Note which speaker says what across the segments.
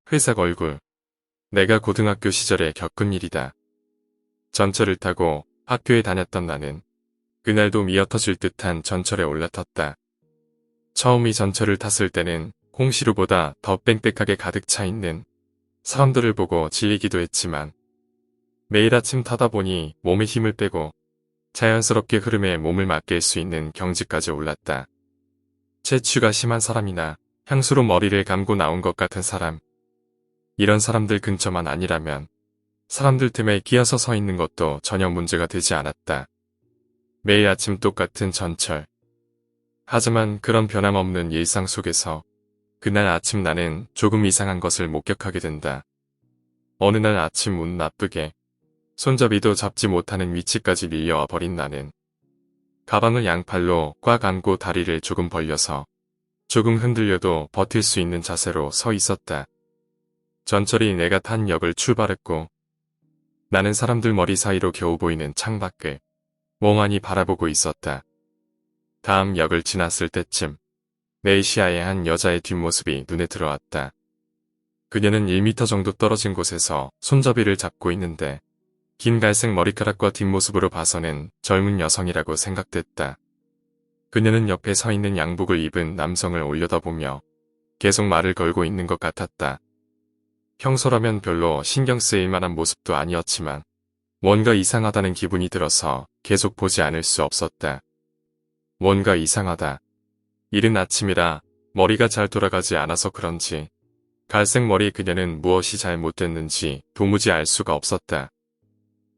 Speaker 1: 회색 얼굴. 내가 고등학교 시절에 겪은 일이다. 전철을 타고 학교에 다녔던 나는 그날도 미어터질 듯한 전철에 올라탔다. 처음 이 전철을 탔을 때는 홍시루보다 더 빽빽하게 가득 차 있는 사람들을 보고 질리기도 했지만 매일 아침 타다 보니 몸에 힘을 빼고 자연스럽게 흐름에 몸을 맡길 수 있는 경지까지 올랐다. 체취가 심한 사람이나 향수로 머리를 감고 나온 것 같은 사람. 이런 사람들 근처만 아니라면 사람들 틈에 끼어서 서 있는 것도 전혀 문제가 되지 않았다. 매일 아침 똑같은 전철. 하지만 그런 변함없는 일상 속에서 그날 아침 나는 조금 이상한 것을 목격하게 된다. 어느 날 아침 운 나쁘게 손잡이도 잡지 못하는 위치까지 밀려와 버린 나는 가방을 양팔로 꽉 안고 다리를 조금 벌려서 조금 흔들려도 버틸 수 있는 자세로 서 있었다. 전철이 내가 탄 역을 출발했고 나는 사람들 머리 사이로 겨우 보이는 창밖을 멍하니 바라보고 있었다. 다음 역을 지났을 때쯤 내 시야에 한 여자의 뒷모습이 눈에 들어왔다. 그녀는 1m 정도 떨어진 곳에서 손잡이를 잡고 있는데 긴 갈색 머리카락과 뒷모습으로 봐서는 젊은 여성이라고 생각됐다. 그녀는 옆에 서 있는 양복을 입은 남성을 올려다보며 계속 말을 걸고 있는 것 같았다. 평소라면 별로 신경 쓰일 만한 모습도 아니었지만 뭔가 이상하다는 기분이 들어서 계속 보지 않을 수 없었다. 뭔가 이상하다. 이른 아침이라 머리가 잘 돌아가지 않아서 그런지 갈색 머리 그녀는 무엇이 잘못됐는지 도무지 알 수가 없었다.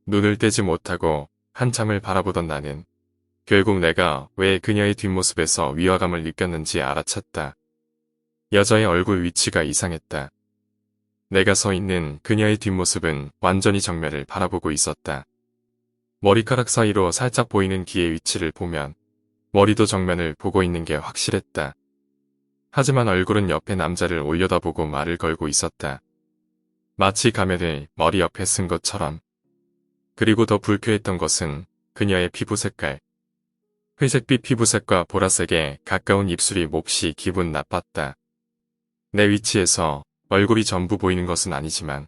Speaker 1: 눈을 떼지 못하고 한참을 바라보던 나는 결국 내가 왜 그녀의 뒷모습에서 위화감을 느꼈는지 알아챘다. 여자의 얼굴 위치가 이상했다. 내가 서 있는 그녀의 뒷모습은 완전히 정면을 바라보고 있었다. 머리카락 사이로 살짝 보이는 귀의 위치를 보면 머리도 정면을 보고 있는 게 확실했다. 하지만 얼굴은 옆에 남자를 올려다보고 말을 걸고 있었다. 마치 가면을 머리 옆에 쓴 것처럼. 그리고 더 불쾌했던 것은 그녀의 피부 색깔. 회색빛 피부색과 보라색에 가까운 입술이 몹시 기분 나빴다. 내 위치에서 얼굴이 전부 보이는 것은 아니지만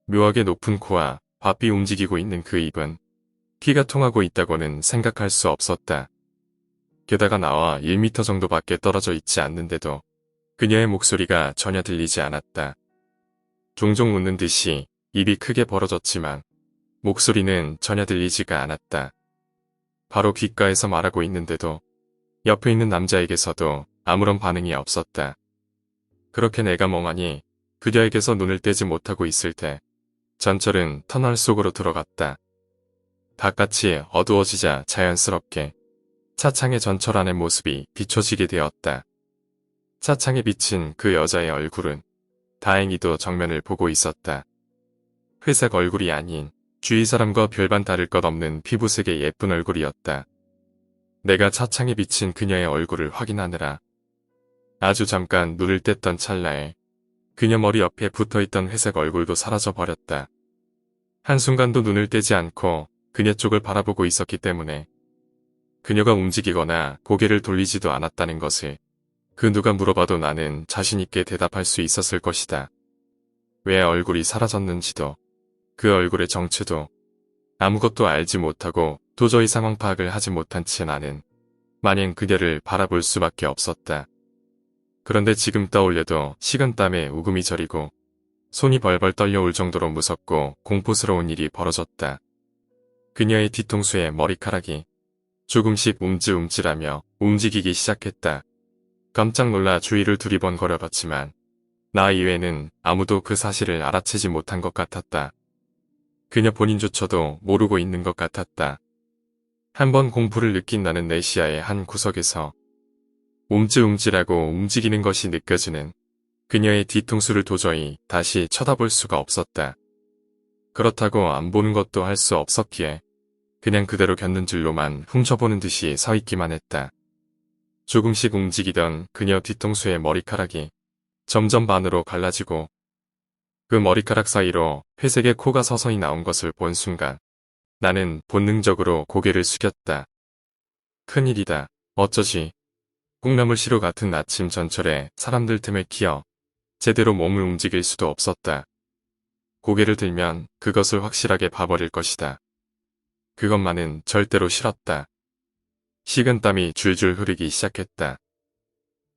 Speaker 1: 묘하게 높은 코와 바삐 움직이고 있는 그 입은 피가 통하고 있다고는 생각할 수 없었다. 게다가 나와 1m 정도밖에 떨어져 있지 않는데도 그녀의 목소리가 전혀 들리지 않았다. 종종 웃는 듯이 입이 크게 벌어졌지만 목소리는 전혀 들리지가 않았다. 바로 귓가에서 말하고 있는데도 옆에 있는 남자에게서도 아무런 반응이 없었다. 그렇게 내가 멍하니 그녀에게서 눈을 떼지 못하고 있을 때 전철은 터널 속으로 들어갔다. 바깥이 어두워지자 자연스럽게 차창에 전철 안의 모습이 비춰지게 되었다. 차창에 비친 그 여자의 얼굴은 다행히도 정면을 보고 있었다. 회색 얼굴이 아닌 주위 사람과 별반 다를 것 없는 피부색의 예쁜 얼굴이었다. 내가 차창에 비친 그녀의 얼굴을 확인하느라 아주 잠깐 눈을 뗐던 찰나에 그녀 머리 옆에 붙어있던 회색 얼굴도 사라져버렸다. 한순간도 눈을 떼지 않고 그녀 쪽을 바라보고 있었기 때문에 그녀가 움직이거나 고개를 돌리지도 않았다는 것을 그 누가 물어봐도 나는 자신있게 대답할 수 있었을 것이다. 왜 얼굴이 사라졌는지도 그 얼굴의 정체도 아무것도 알지 못하고 도저히 상황 파악을 하지 못한 채 나는 마냥 그녀를 바라볼 수밖에 없었다. 그런데 지금 떠올려도 식은땀에 우금이 저리고 손이 벌벌 떨려올 정도로 무섭고 공포스러운 일이 벌어졌다. 그녀의 뒤통수에 머리카락이 조금씩 움찔움찔하며 움직이기 시작했다. 깜짝 놀라 주위를 두리번거려봤지만 나 이외에는 아무도 그 사실을 알아채지 못한 것 같았다. 그녀 본인조차도 모르고 있는 것 같았다. 한번 공포를 느낀 나는 내 시야의 한 구석에서 움찔움찔하고 움직이는 것이 느껴지는 그녀의 뒤통수를 도저히 다시 쳐다볼 수가 없었다. 그렇다고 안 보는 것도 할 수 없었기에 그냥 그대로 겪는 줄로만 훔쳐보는 듯이 서 있기만 했다. 조금씩 움직이던 그녀 뒤통수의 머리카락이 점점 반으로 갈라지고 그 머리카락 사이로 회색의 코가 서서히 나온 것을 본 순간 나는 본능적으로 고개를 숙였다. 큰일이다. 어쩌지? 콩나물시루 같은 아침 전철에 사람들 틈에 끼어 제대로 몸을 움직일 수도 없었다. 고개를 들면 그것을 확실하게 봐버릴 것이다. 그것만은 절대로 싫었다. 식은땀이 줄줄 흐르기 시작했다.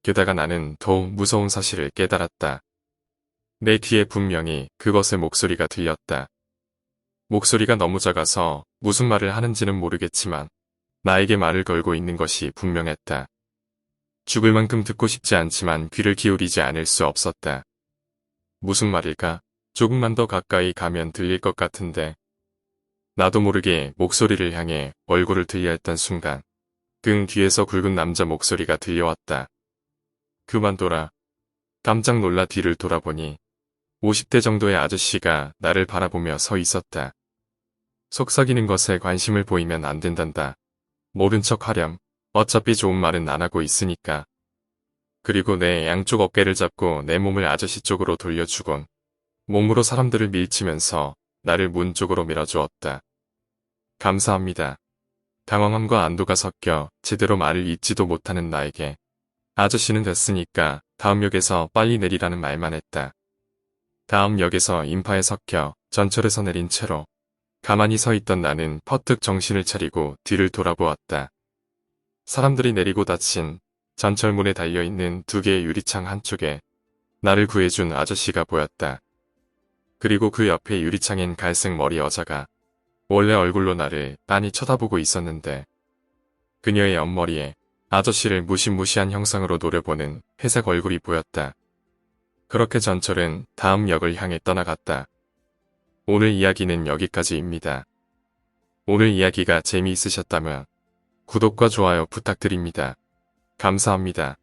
Speaker 1: 게다가 나는 더욱 무서운 사실을 깨달았다. 내 뒤에 분명히 그것의 목소리가 들렸다. 목소리가 너무 작아서 무슨 말을 하는지는 모르겠지만 나에게 말을 걸고 있는 것이 분명했다. 죽을 만큼 듣고 싶지 않지만 귀를 기울이지 않을 수 없었다. 무슨 말일까? 조금만 더 가까이 가면 들릴 것 같은데. 나도 모르게 목소리를 향해 얼굴을 들려 했던 순간 등 뒤에서 굵은 남자 목소리가 들려왔다. 그만둬라. 깜짝 놀라 뒤를 돌아보니 50대 정도의 아저씨가 나를 바라보며 서 있었다. 속삭이는 것에 관심을 보이면 안 된단다. 모른 척 하렴. 어차피 좋은 말은 안 하고 있으니까. 그리고 내 양쪽 어깨를 잡고 내 몸을 아저씨 쪽으로 돌려주곤 몸으로 사람들을 밀치면서 나를 문 쪽으로 밀어주었다. 감사합니다. 당황함과 안도가 섞여 제대로 말을 잇지도 못하는 나에게 아저씨는 됐으니까 다음 역에서 빨리 내리라는 말만 했다. 다음 역에서 인파에 섞여 전철에서 내린 채로 가만히 서 있던 나는 퍼뜩 정신을 차리고 뒤를 돌아보았다. 사람들이 내리고 닫힌 전철문에 달려있는 두 개의 유리창 한쪽에 나를 구해준 아저씨가 보였다. 그리고 그 옆에 유리창엔 갈색 머리 여자가 원래 얼굴로 나를 빤히 쳐다보고 있었는데 그녀의 옆머리에 아저씨를 무시무시한 형상으로 노려보는 회색 얼굴이 보였다. 그렇게 전철은 다음 역을 향해 떠나갔다. 오늘 이야기는 여기까지입니다. 오늘 이야기가 재미있으셨다면 구독과 좋아요 부탁드립니다. 감사합니다.